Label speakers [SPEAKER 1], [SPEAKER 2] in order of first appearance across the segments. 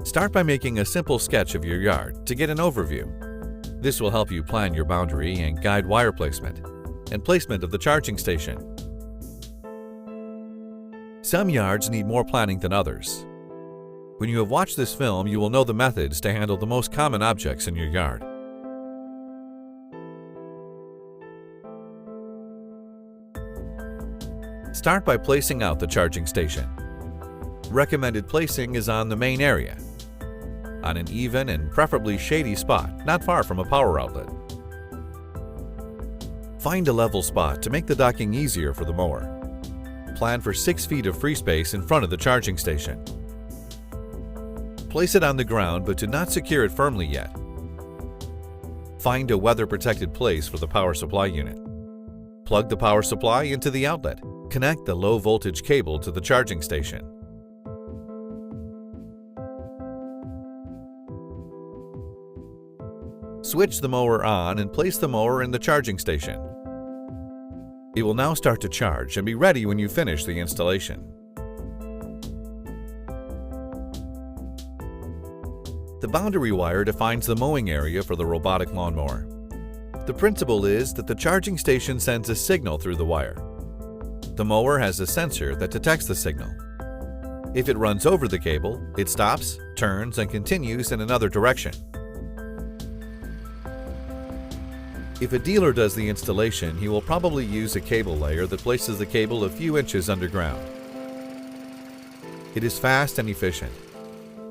[SPEAKER 1] Start by making a simple sketch of your yard to get an overview. This will help you plan your boundary and guide wire placement and placement of the charging station. Some yards need more planning than others. When you have watched this film, you will know the methods to handle the most common objects in your yard. Start by placing out the charging station. Recommended placing is on the main area, on an even and preferably shady spot, not far from a power outlet. Find a level spot to make the docking easier for the mower. Plan for 6 feet of free space in front of the charging station. Place it on the ground, but do not secure it firmly yet. Find a weather-protected place for the power supply unit. Plug the power supply into the outlet. Connect the low-voltage cable to the charging station. Switch the mower on and place the mower in the charging station. It will now start to charge and be ready when you finish the installation. The boundary wire defines the mowing area for the robotic lawnmower. The principle is that the charging station sends a signal through the wire. The mower has a sensor that detects the signal. If it runs over the cable, it stops, turns, and continues in another direction. If a dealer does the installation, he will probably use a cable layer that places the cable a few inches underground. It is fast and efficient.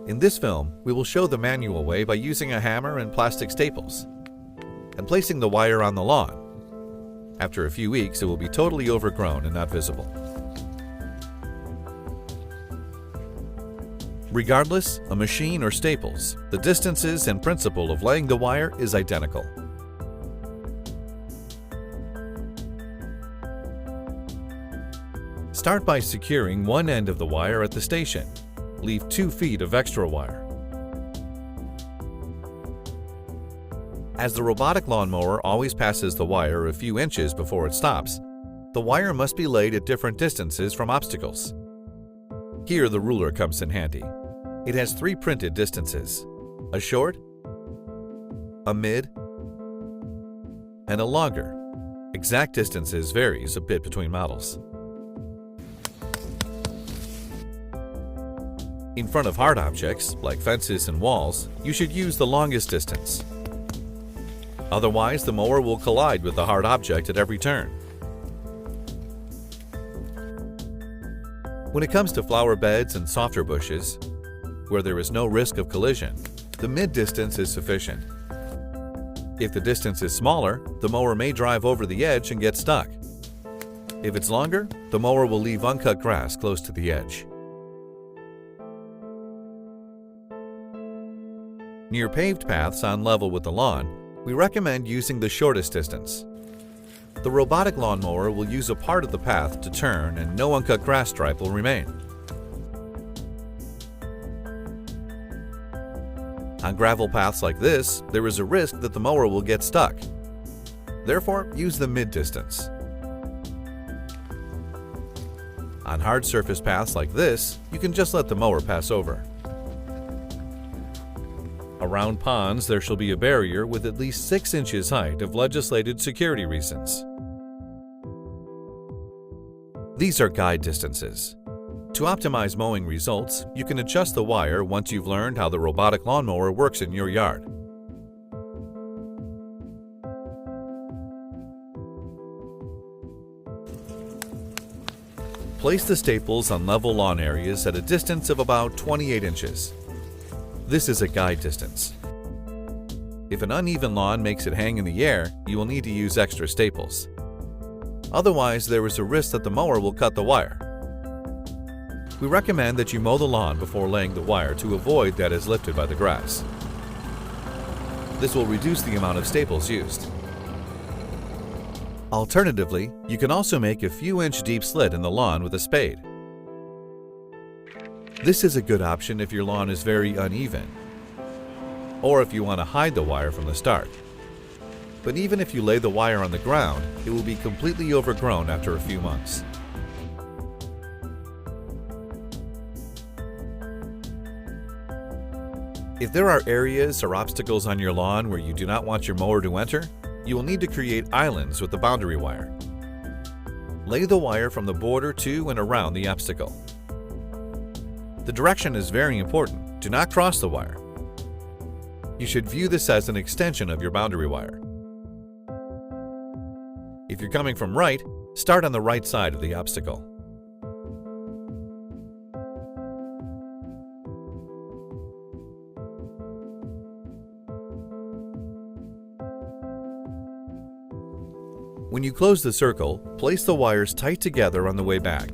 [SPEAKER 1] In this film, we will show the manual way by using a hammer and plastic staples and placing the wire on the lawn. After a few weeks, it will be totally overgrown and not visible. Regardless, a machine or staples, the distances and principle of laying the wire is identical. Start by securing one end of the wire at the station. Leave 2 feet of extra wire. As the robotic lawnmower always passes the wire a few inches before it stops, the wire must be laid at different distances from obstacles. Here the ruler comes in handy. It has 3 printed distances: a short, a mid, and a longer. Exact distances varies a bit between models. In front of hard objects, like fences and walls, you should use the longest distance. Otherwise, the mower will collide with the hard object at every turn. When it comes to flower beds and softer bushes, where there is no risk of collision, the mid-distance is sufficient. If the distance is smaller, the mower may drive over the edge and get stuck. If it's longer, the mower will leave uncut grass close to the edge. Near paved paths on level with the lawn, we recommend using the shortest distance. The robotic lawnmower will use a part of the path to turn and no uncut grass stripe will remain. On gravel paths like this, there is a risk that the mower will get stuck. Therefore, use the mid-distance. On hard surface paths like this, you can just let the mower pass over. Around ponds, there shall be a barrier with at least 6 inches height of legislated security reasons. These are guide distances. To optimize mowing results, you can adjust the wire once you've learned how the robotic lawnmower works in your yard. Place the staples on level lawn areas at a distance of about 28 inches. This is a guide distance. If an uneven lawn makes it hang in the air, you will need to use extra staples. Otherwise, there is a risk that the mower will cut the wire. We recommend that you mow the lawn before laying the wire to avoid that is lifted by the grass. This will reduce the amount of staples used. Alternatively, you can also make a few inch deep slit in the lawn with a spade. This is a good option if your lawn is very uneven, or if you want to hide the wire from the start. But even if you lay the wire on the ground, it will be completely overgrown after a few months. If there are areas or obstacles on your lawn where you do not want your mower to enter, you will need to create islands with the boundary wire. Lay the wire from the border to and around the obstacle. The direction is very important. Do not cross the wire. You should view this as an extension of your boundary wire. If you're coming from right, start on the right side of the obstacle. When you close the circle, place the wires tight together on the way back.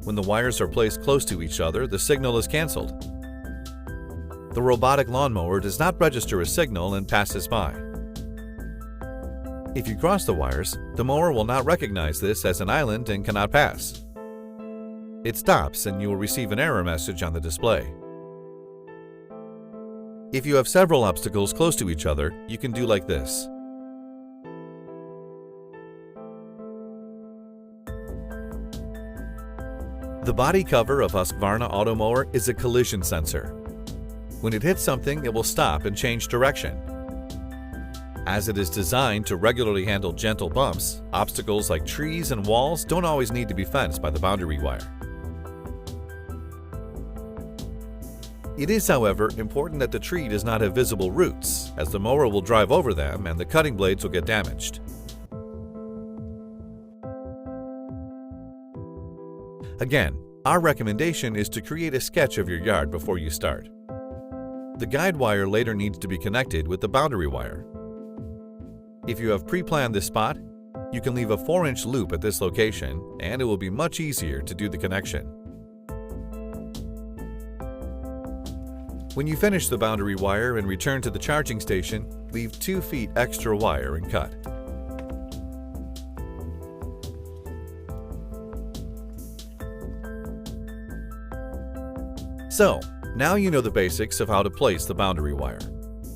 [SPEAKER 1] When the wires are placed close to each other, the signal is canceled. The robotic lawnmower does not register a signal and passes by. If you cross the wires, the mower will not recognize this as an island and cannot pass. It stops and you will receive an error message on the display. If you have several obstacles close to each other, you can do like this. The body cover of Husqvarna Automower is a collision sensor. When it hits something, it will stop and change direction. As it is designed to regularly handle gentle bumps, obstacles like trees and walls don't always need to be fenced by the boundary wire. It is, however, important that the tree does not have visible roots, as the mower will drive over them and the cutting blades will get damaged. Again, our recommendation is to create a sketch of your yard before you start. The guide wire later needs to be connected with the boundary wire. If you have pre-planned this spot, you can leave a 4-inch loop at this location and it will be much easier to do the connection. When you finish the boundary wire and return to the charging station, leave 2 feet extra wire and cut. So, now you know the basics of how to place the boundary wire.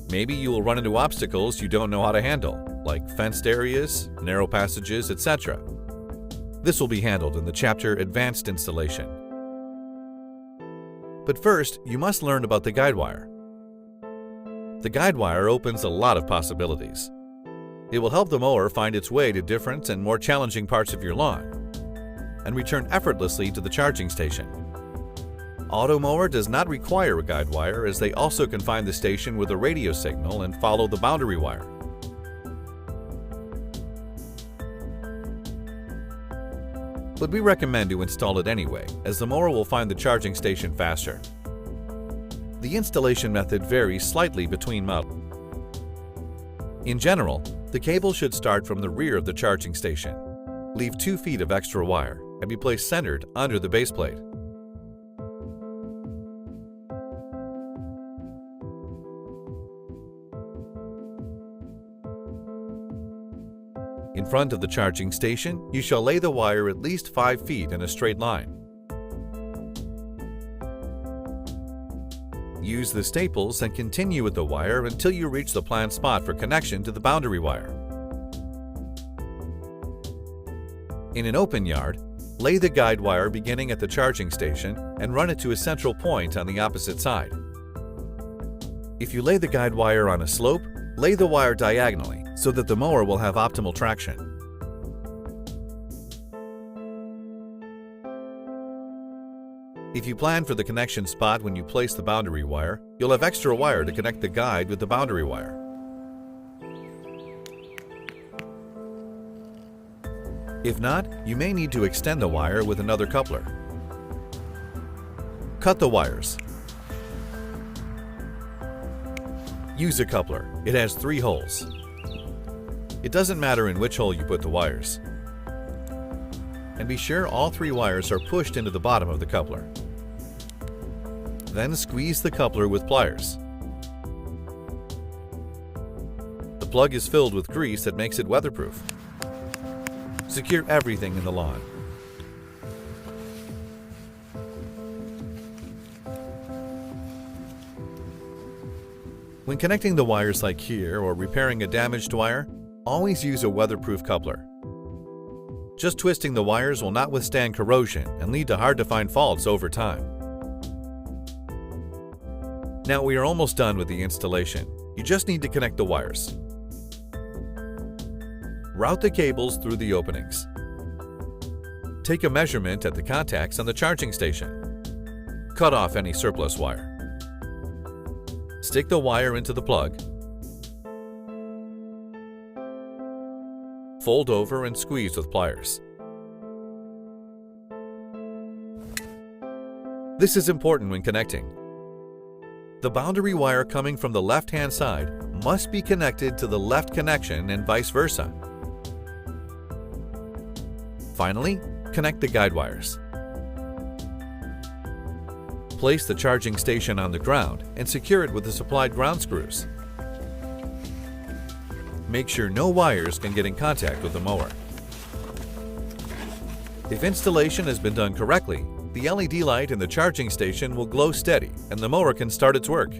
[SPEAKER 1] Maybe you will run into obstacles you don't know how to handle, like fenced areas, narrow passages, etc. This will be handled in the chapter Advanced Installation. But first, you must learn about the guide wire. The guide wire opens a lot of possibilities. It will help the mower find its way to different and more challenging parts of your lawn and return effortlessly to the charging station. Automower does not require a guide wire, as they also can find the station with a radio signal and follow the boundary wire. But we recommend to install it anyway, as the mower will find the charging station faster. The installation method varies slightly between models. In general, the cable should start from the rear of the charging station. Leave 2 feet of extra wire and be placed centered under the base plate. In front of the charging station, you shall lay the wire at least 5 feet in a straight line. Use the staples and continue with the wire until you reach the planned spot for connection to the boundary wire. In an open yard, lay the guide wire beginning at the charging station and run it to a central point on the opposite side. If you lay the guide wire on a slope, lay the wire diagonally so that the mower will have optimal traction. If you plan for the connection spot when you place the boundary wire, you'll have extra wire to connect the guide with the boundary wire. If not, you may need to extend the wire with another coupler. Cut the wires. Use a coupler. It has 3 holes. It doesn't matter in which hole you put the wires. And be sure all 3 wires are pushed into the bottom of the coupler. Then squeeze the coupler with pliers. The plug is filled with grease that makes it weatherproof. Secure everything in the lawn. When connecting the wires like here or repairing a damaged wire, always use a weatherproof coupler. Just twisting the wires will not withstand corrosion and lead to hard-to-find faults over time. Now we are almost done with the installation. You just need to connect the wires. Route the cables through the openings. Take a measurement at the contacts on the charging station. Cut off any surplus wire. Stick the wire into the plug. Fold over and squeeze with pliers. This is important when connecting. The boundary wire coming from the left-hand side must be connected to the left connection and vice versa. Finally, connect the guide wires. Place the charging station on the ground and secure it with the supplied ground screws. Make sure no wires can get in contact with the mower. If installation has been done correctly, the LED light in the charging station will glow steady and the mower can start its work.